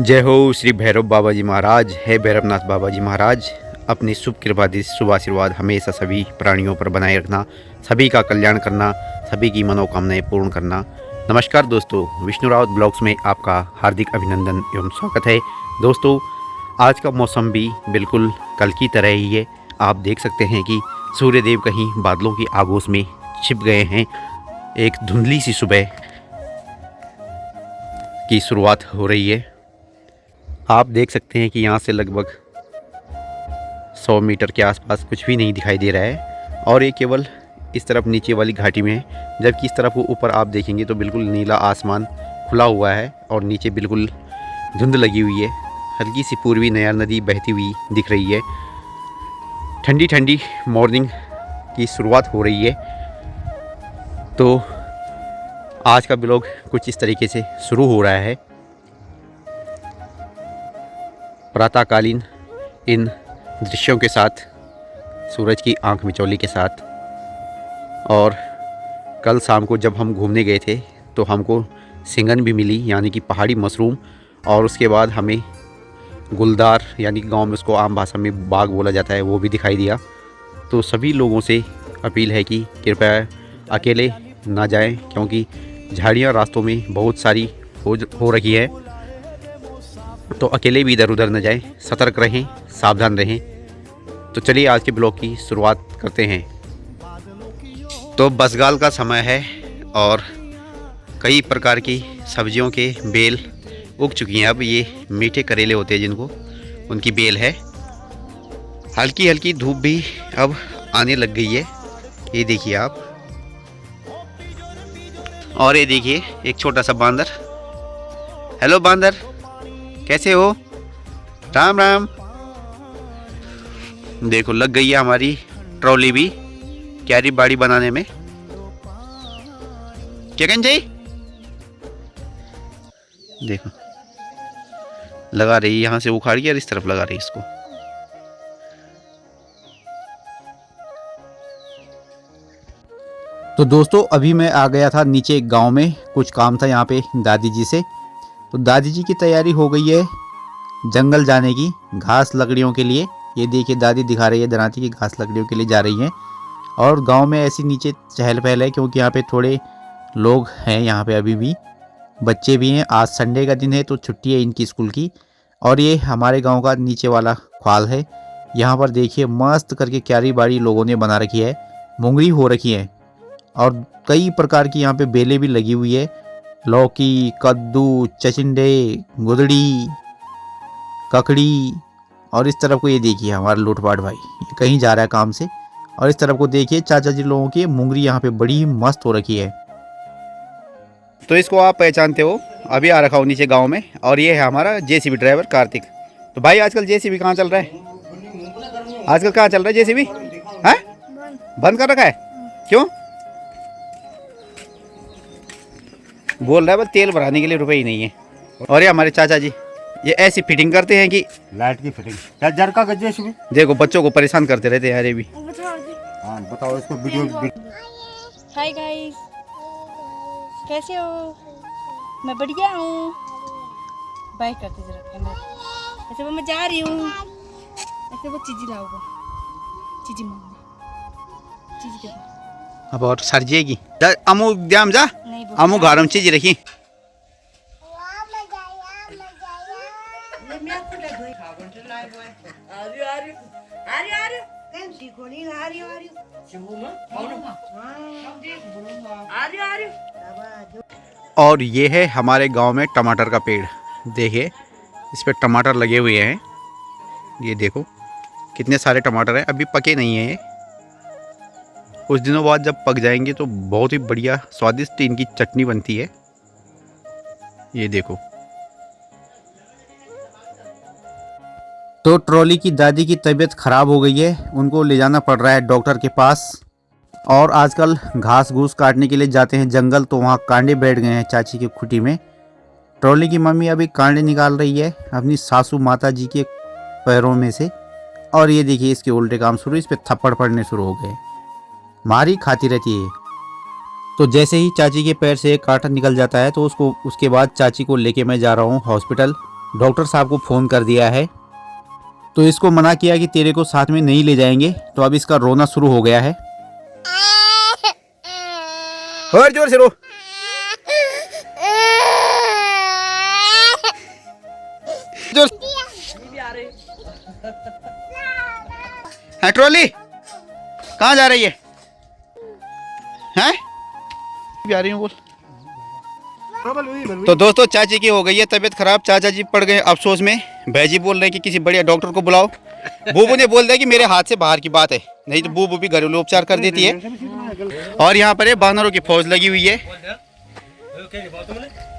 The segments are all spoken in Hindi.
जय हो श्री भैरव बाबा जी महाराज। है भैरवनाथ बाबा जी महाराज, अपनी शुभ कृपादि शुभ आशीर्वाद हमेशा सभी प्राणियों पर बनाए रखना, सभी का कल्याण करना, सभी की मनोकामनाएं पूर्ण करना। नमस्कार दोस्तों, विष्णु रावत ब्लॉग्स में आपका हार्दिक अभिनंदन एवं स्वागत है। दोस्तों, आज का मौसम भी बिल्कुल कल की तरह ही है। आप देख सकते हैं कि सूर्यदेव कहीं बादलों की आगोश में छिप गए हैं। एक धुंधली सी सुबह की शुरुआत हो रही है। आप देख सकते हैं कि यहाँ से लगभग 100 मीटर के आसपास कुछ भी नहीं दिखाई दे रहा है और ये केवल इस तरफ नीचे वाली घाटी में है, जबकि इस तरफ ऊपर आप देखेंगे तो बिल्कुल नीला आसमान खुला हुआ है और नीचे बिल्कुल धुंध लगी हुई है। हल्की सी पूर्वी नयार नदी बहती हुई दिख रही है। ठंडी ठंडी मॉर्निंग की शुरुआत हो रही है। तो आज का ब्लॉग कुछ इस तरीके से शुरू हो रहा है। प्रातःकालीन इन दृश्यों के साथ, सूरज की आंख मिचौली के साथ। और कल शाम को जब हम घूमने गए थे तो हमको सिंगन भी मिली, यानी कि पहाड़ी मशरूम, और उसके बाद हमें गुलदार, यानी कि गाँव में उसको आम भाषा में बाग बोला जाता है, वो भी दिखाई दिया। तो सभी लोगों से अपील है कि कृपया अकेले ना जाएं, क्योंकि झाड़ियाँ रास्तों में बहुत सारी हो रही है। तो अकेले भी इधर उधर न जाएं, सतर्क रहें, सावधान रहें। तो चलिए आज के ब्लॉग की शुरुआत करते हैं। तो बसगाल का समय है और कई प्रकार की सब्जियों के बेल उग चुकी हैं। अब ये मीठे करेले होते हैं जिनको, उनकी बेल है। हल्की हल्की धूप भी अब आने लग गई है, ये देखिए आप। और ये देखिए एक छोटा सा बांदर। हेलो बांदर, कैसे हो? राम राम। देखो लग गई है हमारी ट्रॉली भी क्यारी बाड़ी बनाने में। क्या कहना चाहिए? देखो लगा रही, यहाँ से उखाड़ के और इस तरफ लगा रही इसको। तो दोस्तों, अभी मैं आ गया था नीचे एक गांव में, कुछ काम था यहाँ पे दादी जी से। तो दादी जी की तैयारी हो गई है जंगल जाने की, घास लकड़ियों के लिए। ये देखिए दादी दिखा रही है दराती की घास लकड़ियों के लिए जा रही हैं। और गांव में ऐसी नीचे चहल पहल है, क्योंकि यहाँ पे थोड़े लोग हैं, यहाँ पे अभी भी बच्चे भी हैं। आज संडे का दिन है तो छुट्टी है इनकी स्कूल की। और ये हमारे गांव का नीचे वाला ख्वाल है। यहाँ पर देखिए मस्त करके क्यारी बाड़ी लोगों ने बना रखी है, मुंगरी हो रखी है और कई प्रकार की यहाँ पे बेलें भी लगी हुई है। लौकी, कद्दू, चचिंडे, गुदड़ी, ककड़ी। और इस तरफ को ये देखिए हमारा लूटपाट भाई, ये कहीं जा रहा है काम से। और इस तरफ को देखिए चाचा जी लोगों की मुंगरी यहाँ पे बड़ी ही मस्त हो रखी है। तो इसको आप पहचानते हो, अभी आ रखा हूँ नीचे गांव में। और ये है हमारा जेसीबी ड्राइवर कार्तिक। तो भाई आजकल जेसीबी कहाँ चल रहा है? आजकल कहाँ चल रहा है जेसीबी? है बंद कर रखा है, क्यों? बोल रहा है बस तेल भराने के लिए रुपए ही नहीं है। और ये हमारे चाचा जी, ये ऐसी फिटिंग करते हैं कि लाइट की फिटिंग क्या जरका का जेसीबी। देखो बच्चों को परेशान करते रहते हैं। अरे भी हाँ बताओ इसको वीडियो। हाय गाइस, कैसे हो? मैं बढ़िया हूँ। बाय करते जरा कैमरा। ऐसे वो मैं जा रही हूँ, ऐसे वो चीज़ी लाओगे, चीज़ी मांगने, चीज़ी दे। अब और सर जाएगी अमू द्याम जा, अमू घर में चीज रखी। और ये है हमारे गांव में टमाटर का पेड़। देखिए इस पे टमाटर लगे हुए हैं। ये देखो कितने सारे टमाटर हैं, अभी पके नहीं हैं। कुछ दिनों बाद जब पक जाएंगे तो बहुत ही बढ़िया स्वादिष्ट इनकी चटनी बनती है। ये देखो। तो ट्रॉली की दादी की तबीयत खराब हो गई है, उनको ले जाना पड़ रहा है डॉक्टर के पास। और आजकल घास घूस काटने के लिए जाते हैं जंगल, तो वहाँ कांडे बैठ गए हैं चाची की खुटी में। ट्रॉली की मम्मी अभी कांडे निकाल रही है अपनी सासू माता जी के पैरों में से। और ये देखिए इसके उल्टे काम शुरू, इस पर थप्पड़ पड़ने शुरू हो गए, मारी खाती रहती है। तो जैसे ही चाची के पैर से एक कांटा निकल जाता है तो उसके बाद चाची को लेके मैं जा रहा हूँ हॉस्पिटल। डॉक्टर साहब को फ़ोन कर दिया है, तो इसको मना किया कि तेरे को साथ में नहीं ले जाएंगे। तो अब इसका रोना शुरू हो गया है। और जोर से रो। जोर। है ट्रॉली कहाँ जा रही है? हैं? भी आ रही हूँ बोल। तो दोस्तों चाची की हो गई है तबीयत खराब। चाचा जी पड़ गए अफसोस में। भाईजी बोल रहे हैं कि किसी बढ़िया डॉक्टर को बुलाओ। बूबू ने बोल दिया कि मेरे हाथ से बाहर की बात है, नहीं तो बूबू भी घरेलू उपचार कर देती है। और यहाँ पर बानरों की फौज लगी हुई है।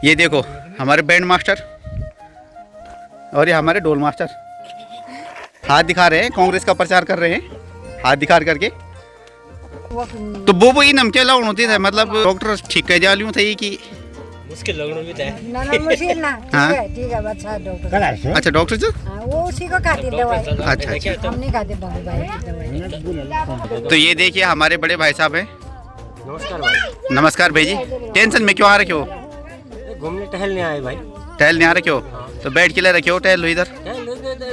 ये देखो हमारे बैंड मास्टर और ये हमारे ढोल मास्टर हाथ दिखा रहे हैं, कांग्रेस का प्रचार कर रहे हैं हाथ दिखा करके। तो बूबू ही नमके लाउन होती है, मतलब डॉक्टर ठीक कह जा थी कि मुश्किल लगना भी था। ना मुश्किल ना। हाँ? ठीक है अच्छा डॉक्टर। अच्छा डॉक्टर जी वो उसी को खाती दवाई। अच्छा हम नहीं खाते बाबू भाई की दवाई। तो ये देखिए हमारे बड़े भाई साहब हैं। नमस्कार भाई। नमस्कार भाई जी। टेंशन में क्यों आ रखे हो? घूमने टहलने आए भाई। टहलने आ रखे हो तो बैठ के ले रखे हो, टहल लो इधर।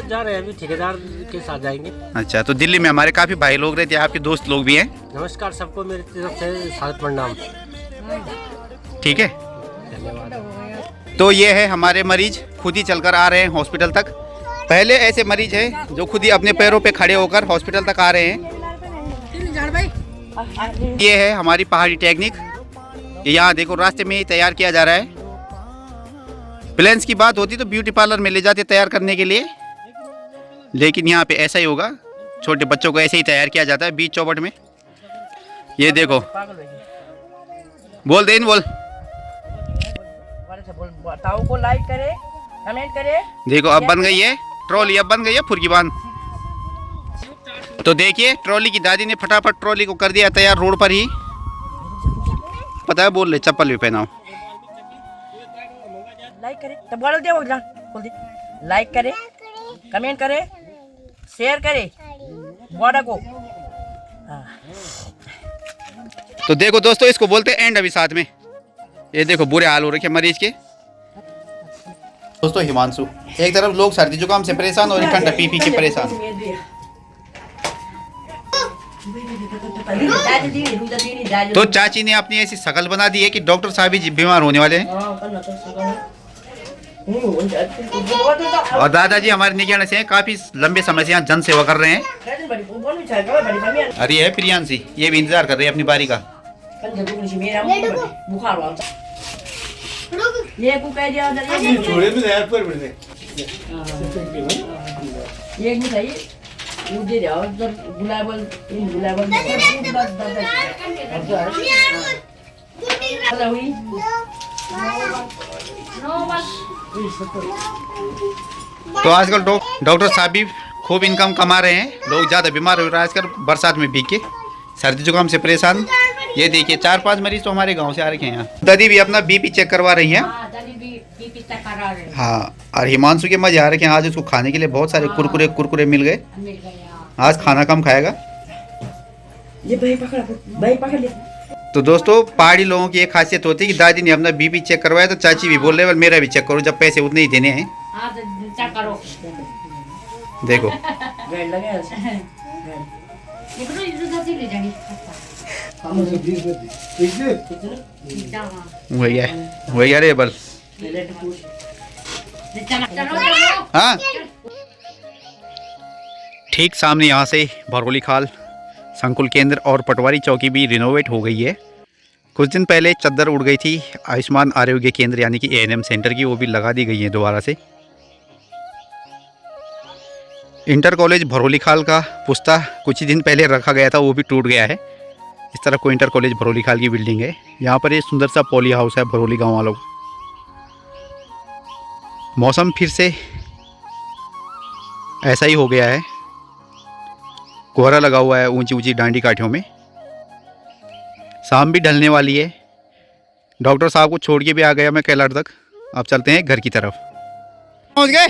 जा रहे हैं अभी ठेकेदार के साथ जाएंगे। अच्छा तो दिल्ली में हमारे काफी भाई लोग रहते हैं, आपके दोस्त लोग भी हैं। नमस्कार सबको मेरी तरफ से सादर प्रणाम। ठीक है। धन्यवाद। तो ये है हमारे मरीज, खुद ही चलकर आ रहे हैं हॉस्पिटल तक। पहले ऐसे मरीज हैं जो खुद ही अपने पैरों पे खड़े होकर हॉस्पिटल तक आ रहे हैं। ये है हमारी पहाड़ी टेक्निक। ये यहाँ देखो रास्ते में ही तैयार किया जा रहा है। प्लेन्स की बात होती तो ब्यूटी पार्लर में ले जाते तैयार करने के लिए, लेकिन यहाँ पे ऐसा ही होगा। छोटे बच्चों को ऐसे ही तैयार किया जाता है बीच चौबट में। ये देखो बोल दे इन बोल। बताओ को लाइक करे, कमेंट करे। देखो अब बन गई है ट्रॉली, अब बन गई है फुर्गी बांध। तो देखिए ट्रॉली की दादी ने फटाफट ट्रॉली को कर दिया तैयार रोड पर ही। पता है बोल ले चप्पल भी पहनाओ। लाइक करे तो बोल दे, बोल दे लाइक करे, कमेंट करे, शेयर करे बड़ा को। तो देखो दोस्तों इसको बोलते हैं एंड अभी साथ में। ये देखो बुरे हाल हो रखे मरीज के। दोस्तों हिमांशु एक तरफ लोग सर्दी जुकाम से परेशान और ठंडा पी के परेशान। तो चाची ने अपनी ऐसी शकल बना दी है कि डॉक्टर साहब ही बीमार होने वाले हैं। और दादाजी हमारे निगरानी से हैं, काफी लंबे समय से यहाँ जन सेवा कर रहे हैं। अरे ये है प्रियांशी, ये भी इंतजार कर रही है अपनी बारी का। तो आजकल डॉक्टर साहब भी खूब इनकम कमा रहे हैं। लोग ज़्यादा बीमार हो रहे हैं आजकल बरसात में भीग के, सर्दी जुकाम से परेशान। ये देखिए 4-5 मरीज तो हमारे गांव से आ रखे हैं यहाँ। दादी भी अपना बीपी चेक करवा रही हैं। हाँ और हिमांशु के मजे आ रखे हैं। आज उसको खाने के लिए बहुत सारे कुरकुरे मिल गए। आज खाना कम खाएगा। तो दोस्तों पहाड़ी लोगों की एक खासियत होती है कि दादी ने अपना बीपी चेक करवाया तो चाची भी बोल रहे मेरा भी चेक करो, जब पैसे उतने ही देने हैं। देखो वही अरे बल हाँ ठीक सामने यहाँ से भरौली खाल संकुल केंद्र और पटवारी चौकी भी रिनोवेट हो गई है। कुछ दिन पहले चद्दर उड़ गई थी आयुष्मान आरोग्य केंद्र यानी कि एएनएम सेंटर की, वो भी लगा दी गई है दोबारा से। इंटर कॉलेज भरौली खाल का पुस्ता कुछ ही दिन पहले रखा गया था, वो भी टूट गया है। इस तरह को इंटर कॉलेज भरौली खाल की बिल्डिंग है। यहाँ पर एक सुंदर सा पॉली हाउस है भरौली गाँव वालों का। मौसम फिर से ऐसा ही हो गया है, कोहरा लगा हुआ है ऊंची ऊंची डांडी काठियों में। शाम भी ढलने वाली है। डॉक्टर साहब को छोड़ के भी आ गया मैं कैलाड़ तक। अब चलते हैं घर की तरफ। पहुंच गए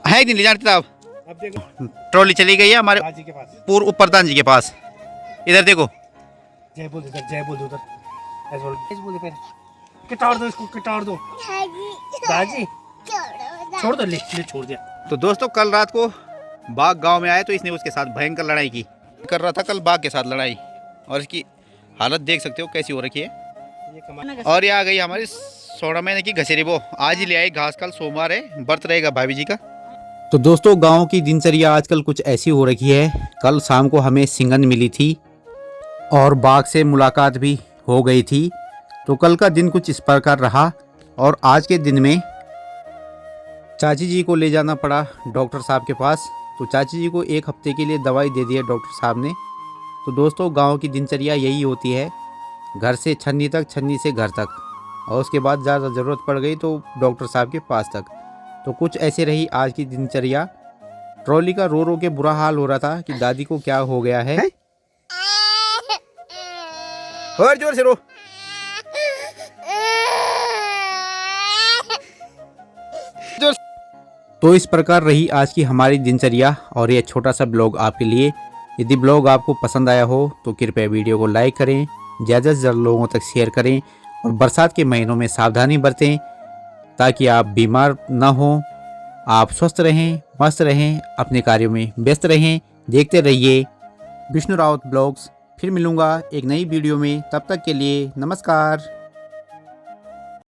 है नहीं ले जाते साहब। ट्रॉली चली गई है हमारे पूर्व प्रधान जी के पास। इधर देखो जय बोल उधर, जय बोल उधर। किटार दो इसको, किटार दो दादी, छोड़ दो, ले छोड़ दिया। तो दोस्तों कल रात को बाघ गांव में आया तो इसने उसके साथ भयंकर लड़ाई की। कर रहा था कल बाघ के साथ लड़ाई, और इसकी हालत देख सकते हो कैसी हो रखी है। और ये आ गई हमारी 16 महीने की घसेरी। वो आज ही ले आई घास, कल सोमवार है, व्रत रहेगा भाभी जी का। तो दोस्तों गांव की दिनचर्या आजकल कुछ ऐसी हो रखी है। कल शाम को हमें सिंगन मिली थी और बाघ से मुलाकात भी हो गई थी। तो कल का दिन कुछ इस प्रकार रहा, और आज के दिन में चाची जी को ले जाना पड़ा डॉक्टर साहब के पास। तो चाची जी को 1 हफ्ते के लिए दवाई दे दी है डॉक्टर साहब ने। तो दोस्तों गांव की दिनचर्या यही होती है, घर से छन्नी तक, छन्नी से घर तक, और उसके बाद ज़्यादा ज़रूरत पड़ गई तो डॉक्टर साहब के पास तक। तो कुछ ऐसे रही आज की दिनचर्या। ट्रॉली का रो रो के बुरा हाल हो रहा था कि दादी को क्या हो गया है। और जोर से रो। तो इस प्रकार रही आज की हमारी दिनचर्या और ये छोटा सा ब्लॉग आपके लिए। यदि ब्लॉग आपको पसंद आया हो तो कृपया वीडियो को लाइक करें, ज़्यादा से ज़्यादा लोगों तक शेयर करें, और बरसात के महीनों में सावधानी बरतें ताकि आप बीमार ना हों, आप स्वस्थ रहें, मस्त रहें, अपने कार्यों में व्यस्त रहें। देखते रहिए विष्णु राउत ब्लॉग्स। फिर मिलूँगा एक नई वीडियो में, तब तक के लिए नमस्कार।